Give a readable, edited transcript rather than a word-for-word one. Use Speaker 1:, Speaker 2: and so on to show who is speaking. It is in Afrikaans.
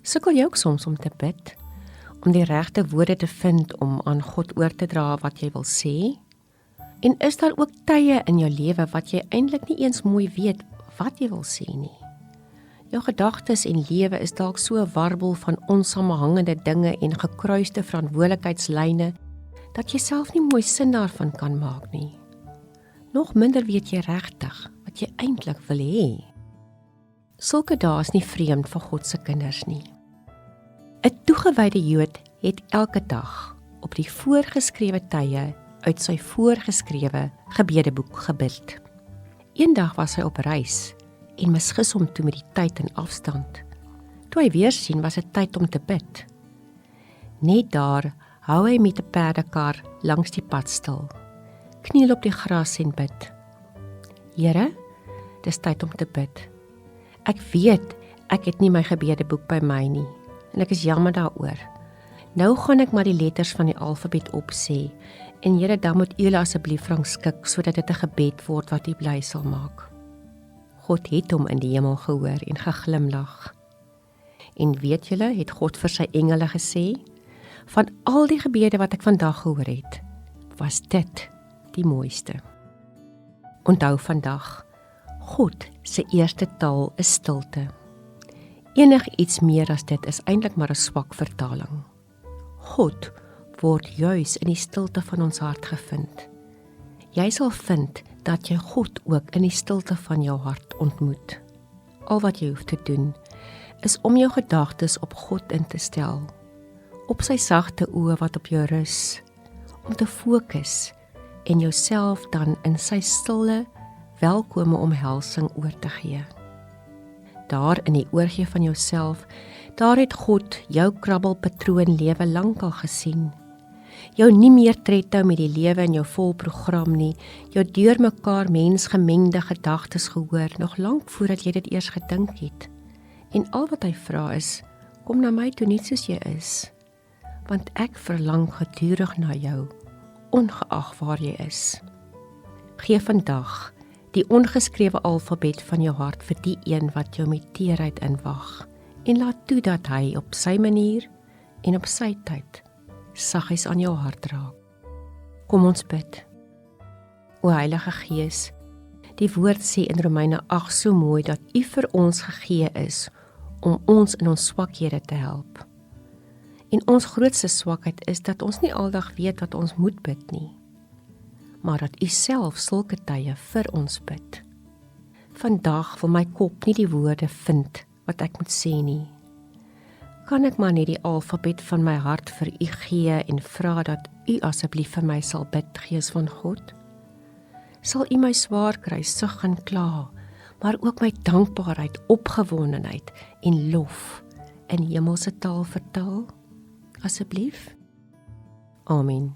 Speaker 1: Sukkel jy ook soms om te bid, om die regte woorde te vind om aan God oor te dra wat jy wil sê? En is daar ook tye in jou lewe wat jy eintlik nie eens mooi weet wat jy wil sê nie? Jou gedagtes en lewe is dalk so 'n warbel van onsamehangende dinge en gekruiste verantwoordelikheidslyne dat jy self nie mooi sin daarvan kan maak nie. Nog minder weet jy regtig wat jy eintlik wil hê. Sulke dae is nie vreemd vir God se kinders nie. 'n Toegewyde Jood het elke dag op die voorgeskrewe tye uit sy voorgeskrewe gebedeboek gebid. Eendag was hy op reis en misgis hom toe met die tyd en afstand. Toe hy weer sien, was dit tyd om te bid. Net daar hou hy met 'n perdekar langs die pad stil, kniel op die gras en bid. Here, dis tyd om te bid. Ek weet, ek het nie my gebedeboek by my nie, en ek is jammer daaroor. Nou gaan ek maar die letters van die alfabet opsê, en Here, dan moet U asseblief rangskik, sodat dit 'n gebed word wat U bly sal maak. God het hom in die hemel gehoor en geglimlag. En weet julle, het God vir sy engele gesê, van al die gebede wat ek vandag gehoor het, was dit die mooiste. Onthou vandag, God se eerste taal is stilte. Enigiets meer as dit is eintlik maar 'n swak vertaling. God word juis in die stilte van ons hart gevind. Jy sal vind dat jy God ook in die stilte van jou hart ontmoet. Al wat jy hoef te doen, is om jou gedagtes op God in te stel, op sy sagte oë wat op jou rus, om te fokus en jouself dan in sy stille, welkome omhelsing oor te gee. Daar in die oorgee van jouself, daar het God jou krabbelpatroon lewe lankal gesien. Jou nie meer trethou met die lewe in jou vol program nie, jou deurmekaar mensgemengde gedagtes gehoor, nog lank voordat jy dit eers gedink het. En al wat hy vra is, kom na my toe net soos jy is, want ek verlang gedurig na jou, ongeag waar jy is. Gee vandag die ongeskrewe alfabet van jou hart vir die een wat jou met teerheid inwag, en laat toe dat hy op sy manier en op sy tyd saggies aan jou hart raak. Kom ons bid. O Heilige Gees, die woord sê in Romeine 8 so mooi dat U vir ons gegee is om ons in ons swakhede te help. En ons grootste swakheid is dat ons nie aldag weet wat ons moet bid nie, maar dat U self sulke tye vir ons bid. Vandag wil my kop nie die woorde vind wat ek moet sê nie. Kan ek maar net die alfabet van my hart vir U gee en vra dat U asseblief vir my sal bid, Gees van God? Sal U my swaar kry, sug en kla, maar ook my dankbaarheid, opgewondenheid en lof in hemelse taal vertaal? Asseblief? Amen.